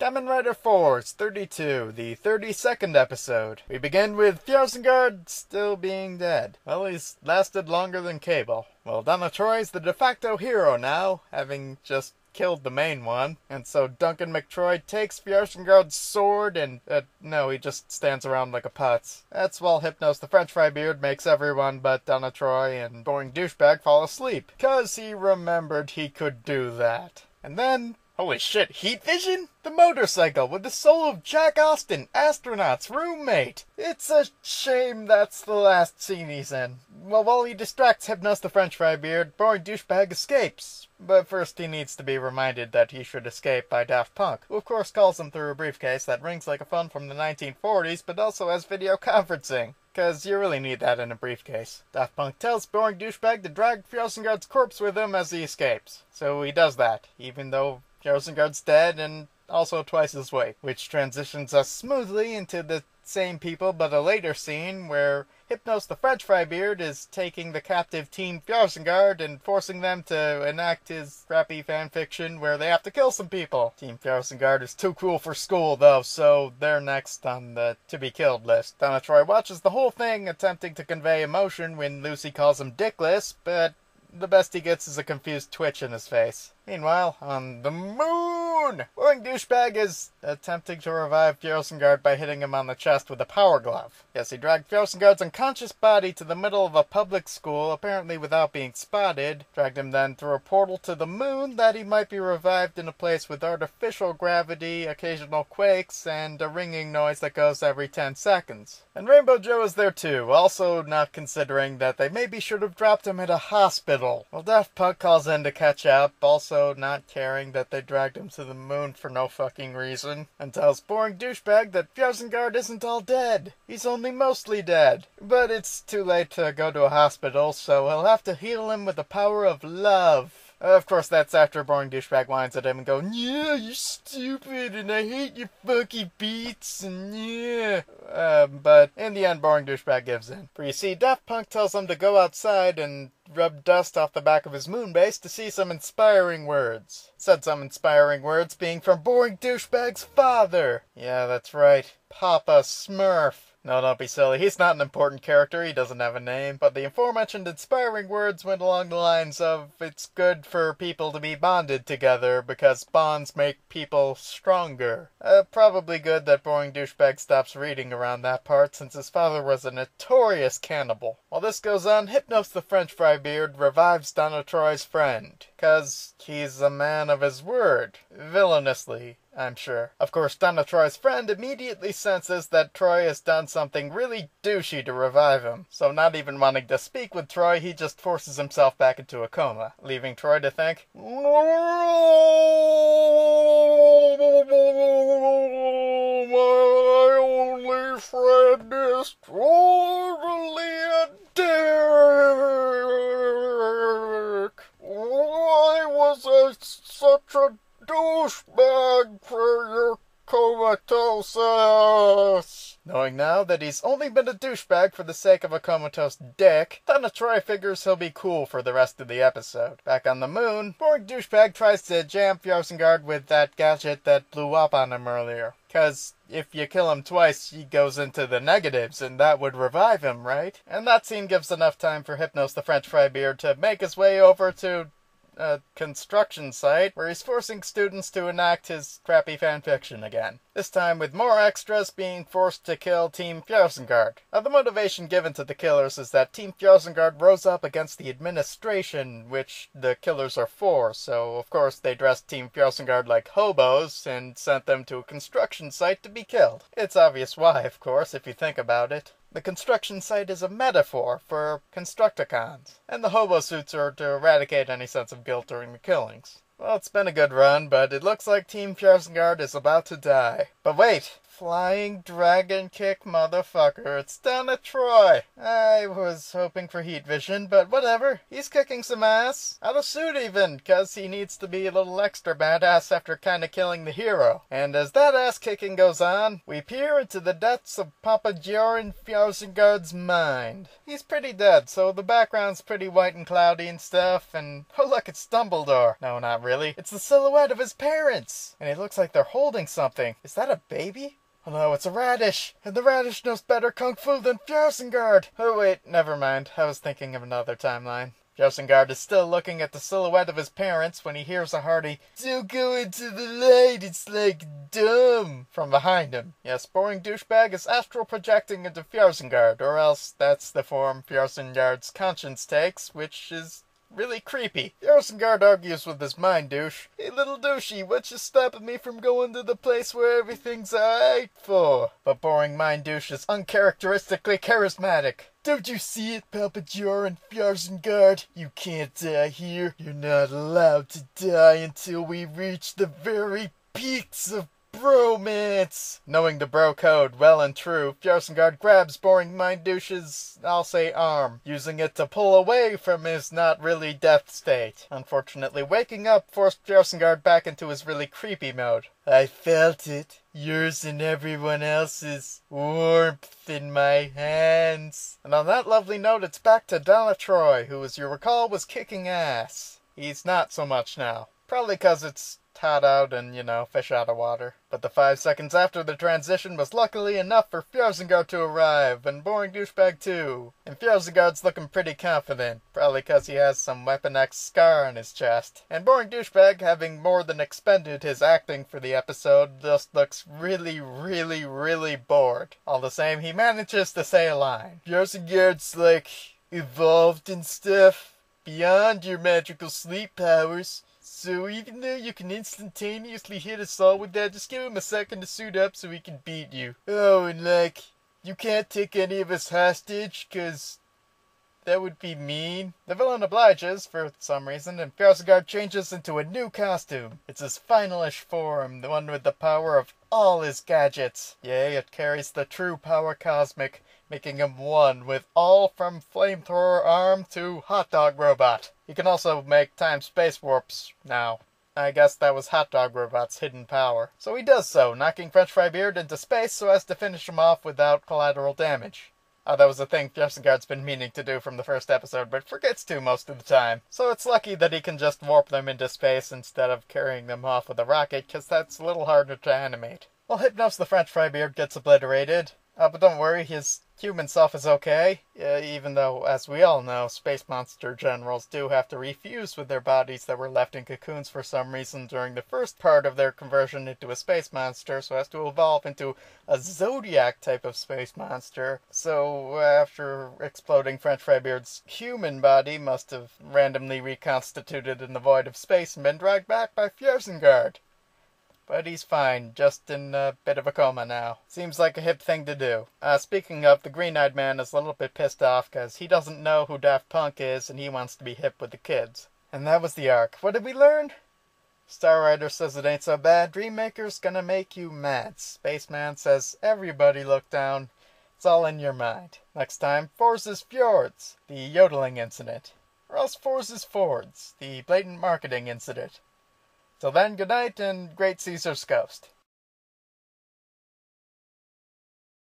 Kamen Rider 4's 32, the 32nd episode. We begin with Fjarsengard still being dead. Well, he's lasted longer than Cable. Well, Donna Troy's the de facto hero now, having just killed the main one. And so Duncan McTroy takes Fjarsengard's sword and, no, he just stands around like a putz. That's while Hypnos the French fry beard makes everyone but Donna Troy and Boring Douchebag fall asleep. 'Cause he remembered he could do that. And then, holy shit, heat vision? The motorcycle with the soul of Jack Austin, astronaut's roommate. It's a shame that's the last scene he's in. Well, while he distracts Hypnos the French fry beard, Boring Douchebag escapes. But first he needs to be reminded that he should escape by Daft Punk, who of course calls him through a briefcase that rings like a phone from the 1940s, but also has video conferencing. 'Cause you really need that in a briefcase. Daft Punk tells Boring Douchebag to drag Fjarsengard's corpse with him as he escapes. So he does that, even though Fjarsengard's dead and also twice his weight. Which transitions us smoothly into the same people but a later scene where Hypnos the French fry beard is taking the captive Team Fjarsengard and forcing them to enact his crappy fanfiction where they have to kill some people. Team Fjarsengard is too cool for school though, so they're next on the to be killed list. Donna Troy watches the whole thing, attempting to convey emotion when Lucy calls him dickless, but the best he gets is a confused twitch in his face. Meanwhile, on the moon, Boring Douchebag is attempting to revive Fjarsengard by hitting him on the chest with a power glove. Yes, he dragged Fjarsengard's unconscious body to the middle of a public school, apparently without being spotted, dragged him then through a portal to the moon that he might be revived in a place with artificial gravity, occasional quakes, and a ringing noise that goes every 10 seconds. And Rainbow Joe is there too, also not considering that they maybe should have dropped him at a hospital. Well, Daft Punk calls in to catch up, also not caring that they dragged him to the moon for no fucking reason, and tells Boring Douchebag that Fjarsengard isn't all dead. He's only mostly dead. But it's too late to go to a hospital, so he'll have to heal him with the power of love. Of course, that's after Boring Douchebag whines at him and goes, "Yeah, you're stupid, and I hate your funky beats, and yeah." But in the end, Boring Douchebag gives in. For you see, Daft Punk tells him to go outside and rub dust off the back of his moon base to see some inspiring words. Said some inspiring words being from Boring Douchebag's father. Yeah, that's right. Papa Smurf. No, don't be silly. He's not an important character. He doesn't have a name. But the aforementioned inspiring words went along the lines of, it's good for people to be bonded together because bonds make people stronger. Probably good that Boring Douchebag stops reading around that part since his father was a notorious cannibal. While this goes on, Hypnos the French fry beard revives Donna Troy's friend. 'Cause he's a man of his word. Villainously, I'm sure. Of course, Donna Troy's friend immediately senses that Troy has done something really douchey to revive him. So not even wanting to speak with Troy, he just forces himself back into a coma, leaving Troy to think, "No, my only friend is totally a dick. Why was I such a douchebag for your comatosis?" Knowing now that he's only been a douchebag for the sake of a comatose dick, Donna Troy figures he'll be cool for the rest of the episode. Back on the moon, Boring Douchebag tries to jam Fjarsengard with that gadget that blew up on him earlier. 'Cause if you kill him twice, he goes into the negatives, and that would revive him, right? And that scene gives enough time for Hypnos the French fry beard to make his way over to a construction site where he's forcing students to enact his crappy fanfiction again. This time with more extras being forced to kill Team Fjarsengard. Now the motivation given to the killers is that Team Fjarsengard rose up against the administration, which the killers are for, so of course they dressed Team Fjarsengard like hobos and sent them to a construction site to be killed. It's obvious why, of course, if you think about it. The construction site is a metaphor for Constructicons, and the hobo suits are to eradicate any sense of guilt during the killings. Well, it's been a good run, but it looks like Team Fjarsengard is about to die. But wait! Flying dragon kick motherfucker. It's Donna Troy. I was hoping for heat vision, but whatever. He's kicking some ass. Out of suit even, cause he needs to be a little extra badass after kinda killing the hero. And as that ass kicking goes on, we peer into the depths of Papa Joran Fjarsengard's mind. He's pretty dead, so the background's pretty white and cloudy and stuff, and oh look, it's Dumbledore. No, not really. It's the silhouette of his parents. And it looks like they're holding something. Is that a baby? Oh no, it's a radish! And the radish knows better kung fu than Fjarsengard! Oh wait, never mind. I was thinking of another timeline. Fjarsengard is still looking at the silhouette of his parents when he hears a hearty, "Don't go into the light, it's like dumb," from behind him. Yes, boring douchebag is astral projecting into Fjarsengard, or else that's the form Fjarsengard's conscience takes, which is really creepy. Fjarsengard argues with his mind douche. "Hey little douchey, what you stopping me from going to the place where everything's alright for?" But boring mind douche is uncharacteristically charismatic. "Don't you see it, Papa Joran Fjarsengard? You can't die here. You're not allowed to die until we reach the very peaks of bromance." Knowing the bro code well and true, Fjarsengard grabs boring mind douche's, I'll say, arm, using it to pull away from his not really death state. Unfortunately, waking up forced Fjarsengard back into his really creepy mode. "I felt it. Yours and everyone else's warmth in my hands." And on that lovely note, it's back to Donna Troy, who, as you recall, was kicking ass. He's not so much now. Probably because it's hot out and, fish out of water. But the 5 seconds after the transition was luckily enough for Fjarsengard to arrive, and boring douchebag too. And Fjarsengard's looking pretty confident, probably because he has some Weapon X scar on his chest. And boring douchebag, having more than expended his acting for the episode, just looks really, really, really bored. All the same, he manages to say a line. "Fjarsengard's like evolved and stuff, beyond your magical sleep powers. So even though you can instantaneously hit us all with that, just give him a second to suit up so he can beat you. Oh, and you can't take any of us hostage, 'cause that would be mean." The villain obliges, for some reason, and Fjarsengard changes into a new costume. It's his finalish form, the one with the power of all his gadgets. Yea, it carries the true power cosmic, making him one with all from flamethrower arm to hot dog robot. He can also make time-space warps now. I guess that was Hot Dog Robot's hidden power. So he does so, knocking French Fry Beard into space so as to finish him off without collateral damage. That was a thing Fjarsengard's been meaning to do from the first episode, but forgets to most of the time. So it's lucky that he can just warp them into space instead of carrying them off with a rocket, because that's a little harder to animate. Well, Hypnos the French Fry Beard gets obliterated. But don't worry, his human self is okay, even though, as we all know, space monster generals do have to refuse with their bodies that were left in cocoons for some reason during the first part of their conversion into a space monster, so as to evolve into a Zodiac type of space monster. So after exploding French Fry Beard's human body must have randomly reconstituted in the void of space and been dragged back by Fjarsengard. But he's fine, just in a bit of a coma now. Seems like a hip thing to do. Speaking of, the green-eyed man is a little bit pissed off because he doesn't know who Daft Punk is and he wants to be hip with the kids. And that was the arc. What did we learn? Star Rider says it ain't so bad. Dreammaker's gonna make you mad. Spaceman says everybody look down. It's all in your mind. Next time, Forza's Fjords, the yodeling incident. Or else Forza's Fords, the blatant marketing incident. Till then, good night and great Caesar's Ghost.